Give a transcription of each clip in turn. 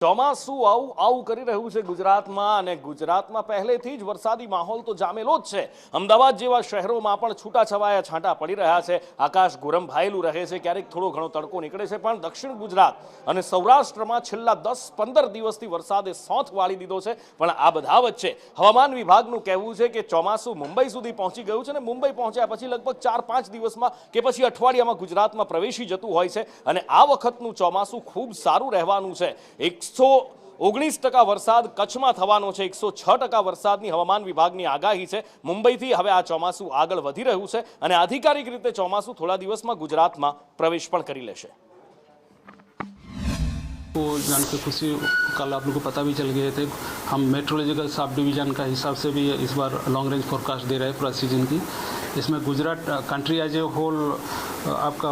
ચોમાસું આવું કરી રહ્યું છે ગુજરાતમાં અને ગુજરાતમાં પહેલેથી જ વરસાદી માહોલ તો જામેલો જ છે। અમદાવાદ જેવા શહેરોમાં પણ છૂટાછવાયા છાંટા પડી રહ્યા છે। આકાશ ગોરંભાયેલું રહે છે, ક્યારેક થોડો ઘણો તડકો નીકળે છે, પણ દક્ષિણ ગુજરાત અને સૌરાષ્ટ્રમાં છેલ્લા 10-15 દિવસથી વરસાદે સોંથ વાળી દીધો છે। પણ આ બધા વચ્ચે હવામાન વિભાગનું કહેવું છે કે ચોમાસું મુંબઈ સુધી પહોંચી ગયું છે અને મુંબઈ પહોંચ્યા પછી લગભગ 4-5 દિવસમાં કે પછી અઠવાડિયામાં ગુજરાતમાં પ્રવેશી જતું હોય છે અને આ વખતનું ચોમાસું ખૂબ સારું રહેવાનું છે। 119% વરસાદ કચ્છમાં થવાનો છે, 106% વરસાદની હવામાન વિભાગની આગાહી છે। મુંબઈથી હવે આ ચોમાસું આગળ વધી રહ્યું છે અને આધિકારિક રીતે ચોમાસું થોડા દિવસમાં ગુજરાતમાં પ્રવેશ પણ કરી લેશે। को जान के खुशी, कल आप लोग को पता भी चल गए थे। हम मेट्रोलॉजिकल सब डिवीज़न का हिसाब से भी इस बार लॉन्ग रेंज फोरकास्ट दे रहे हैं पूरा सीजन की। इसमें Gujarat country as a whole आपका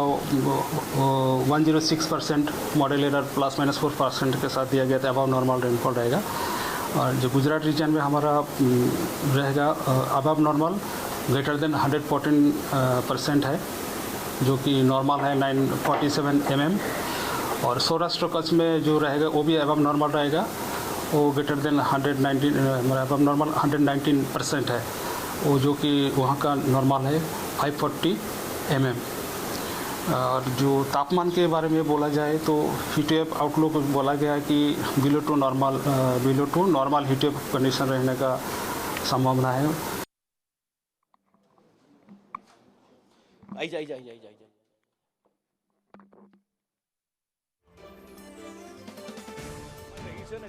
106% मॉडल एरर +-4% के साथ दिया गया था। अबव नॉर्मल रेनफॉल रहेगा और जो गुजरात रीजन में हमारा रहेगा अबव नॉर्मल ग्रेटर देन 114% है, जो कि नॉर्मल है 947 mm। और सौराष्ट्र कच्छ में जो रहेगा वो भी अबव नॉर्मल रहेगा, वो ग्रेटर देन 119 अबव नॉर्मल 119% है, वो जो कि वहाँ का नॉर्मल है 540 mm। और जो तापमान के बारे में बोला जाए तो हीट वेव आउटलुक बोला गया है कि below to normal heat wave condition रहने का संभावना है।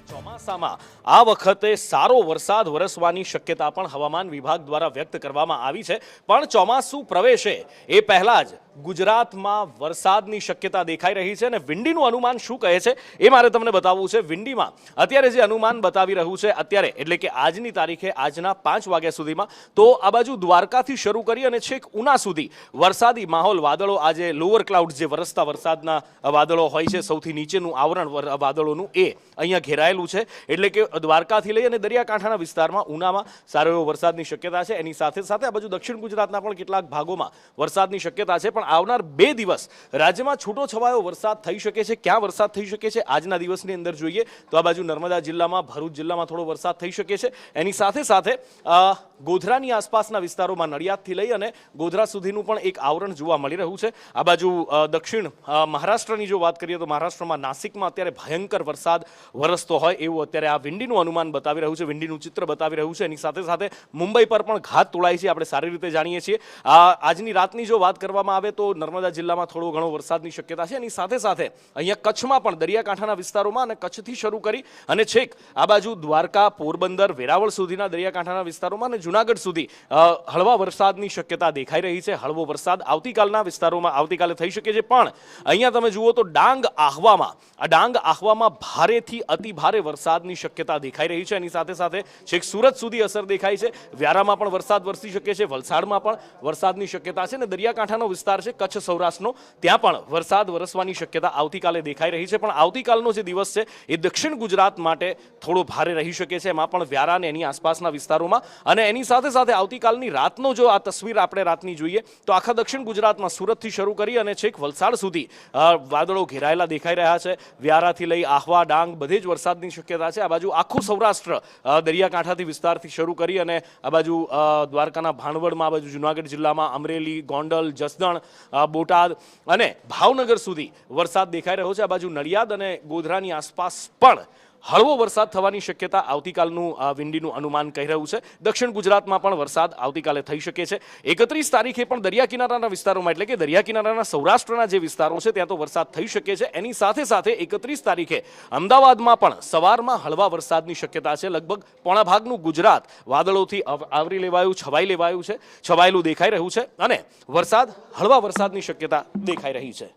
ચોમાસામાં આ વખતે સારો વરસાદ વરસવાની શક્યતા પણ હવામાન વિભાગ દ્વારા વ્યક્ત કરવામાં આવી છે। પણ ચોમાસું પ્રવેશે એ પહેલા જ ગુજરાતમાં વરસાદની શક્યતા દેખાઈ રહી છે અને વિંડીનું અનુમાન શું કહે છે એ મારે તમને બતાવવું છે। વિંડીમાં અત્યારે જે અનુમાન બતાવી રહ્યું છે અત્યારે એટલે કે આજની તારીખે આજના 5 વાગ્યા સુધીમાં તો આ બાજુ દ્વારકાથી શરૂ કરી અને છેક ઉના સુધી વરસાદી માહોલ, વાદળો, આજે લોઅર ક્લાઉડ જે વરસતા વરસાદના વાદળો હોય છે, સૌથી નીચેનું આવરણ વાદળોનું એ અહીંયા ઘેરાયેલું છે। એટલે કે દ્વારકાથી લઈ અને દરિયાકાંઠાના વિસ્તારમાં ઉનામાં સારો એવો વરસાદની શક્યતા છે। એની સાથે સાથે આ બાજુ દક્ષિણ ગુજરાતના પણ કેટલાક ભાગોમાં વરસાદની શક્યતા છે। પણ આવનાર 2 દિવસ રાજ્યમાં છૂટો છવાયો વરસાદ થઈ શકે છે। ક્યાં વરસાદ થઈ શકે છે આજના દિવસની અંદર જોઈએ તો આ બાજુ નર્મદા જિલ્લામાં, ભરૂચ જિલ્લામાં થોડો વરસાદ થઈ શકે છે। એની સાથે સાથે ગોધરાની આસપાસના વિસ્તારોમાં નડિયાદથી લઈ અને ગોધરા સુધીનું પણ એક આવરણ જોવા મળી રહ્યું છે। આ બાજુ દક્ષિણ મહારાષ્ટ્રની જો વાત કરીએ તો મહારાષ્ટ્રમાં નાસિકમાં અત્યારે ભયંકર વરસાદ વરસતો હોય એવું અત્યારે આ વિંડીનું અનુમાન બતાવી રહ્યું છે, વિંડીનું ચિત્ર બતાવી રહ્યું છે। એની સાથે સાથે મુંબઈ પર પણ ઘાત તોળાય છે, આપણે સારી રીતે જાણીએ છીએ। આજની રાતની જો વાત કરવામાં આવે તો નર્મદા જિલ્લામાં થોડો ઘણો વરસાદની શક્યતા છે। એની સાથે સાથે અહીંયા કચ્છમાં પણ દરિયાકાંઠાના વિસ્તારોમાં અને કચ્છથી શરૂ કરી અને છેક આ બાજુ દ્વારકા, પોરબંદર, વેરાવળ સુધીના દરિયાકાંઠાના વિસ્તારોમાં અને જુનાગઢ સુધી હળવા વરસાદની શક્યતા દેખાઈ રહી છે। હળવો વરસાદ આવતીકાલના વિસ્તારોમાં આવતીકાલે થઈ શકે છે। પણ અહીંયા તમે જુઓ તો ડાંગ આહવામાં ભારેથી અતિ ભારે વરસાદની શક્યતા દેખાઈ રહી છે। એની સાથે સાથે છેક સુરત સુધી અસર દેખાય છે, વ્યારામાં પણ વરસાદ વરસી શકે છે, વલસાડમાં પણ વરસાદની શક્યતા છે અને દરિયાકાંઠાનો વિસ્તાર છે કચ્છ સૌરાષ્ટ્રનો, ત્યાં પણ વરસાદ વરસવાની શક્યતા આવતીકાલે દેખાઈ રહી છે। પણ આવતીકાલનો જે દિવસ છે એ દક્ષિણ ગુજરાત માટે થોડો ભારે રહી શકે છે, એમાં પણ વ્યારા અને એની આસપાસના વિસ્તારોમાં। અને એની સાથે સાથે આવતીકાલની રાતનો જો આ તસવીર આપણે રાતની જોઈએ તો આખા દક્ષિણ ગુજરાતમાં સુરતથી શરૂ કરી અને છેક વલસાડ સુધી વાદળો ઘેરાયેલા દેખાઈ રહ્યા છે। વ્યારાથી લઈ આહવા, ડાંગ બધે જ વરસાદની શક્યતા છે। આ બાજુ આખું સૌરાષ્ટ્ર દરિયાકાંઠાથી વિસ્તારથી શરૂ કરી અને આ બાજુ દ્વારકાના ભાણવડમાં, આ બાજુ જુનાગઢ જિલ્લામાં અમરેલી, ગોંડલ, જસદણ, બોટાદ અને ભાવનગર સુધી વરસાદ દેખાઈ રહ્યો છે। આ બાજુ નડિયાદ અને ગોધરાની આસપાસ પણ હળવો વરસાદ થવાની શક્યતા આવતીકાલનું વિંડીનું અનુમાન કહી રહ્યું છે। દક્ષિણ ગુજરાતમાં પણ વરસાદ આવતીકાલે થઈ શકે છે। 31 તારીખે પણ દરિયા કિનારાના વિસ્તારોમાં એટલે કે દરિયા કિનારાના સૌરાષ્ટ્રના જે વિસ્તારો છે ત્યાં તો વરસાદ થઈ શકે છે। એની સાથે સાથે 31 તારીખે અમદાવાદમાં પણ સવારમાં હળવા વરસાદની શક્યતા છે। લગભગ પોણા ભાગનું ગુજરાત વાદળોથી આવરી લેવાયું, છવાયેલું દેખાઈ રહ્યું છે અને હળવા વરસાદની શક્યતા દેખાઈ રહી છે।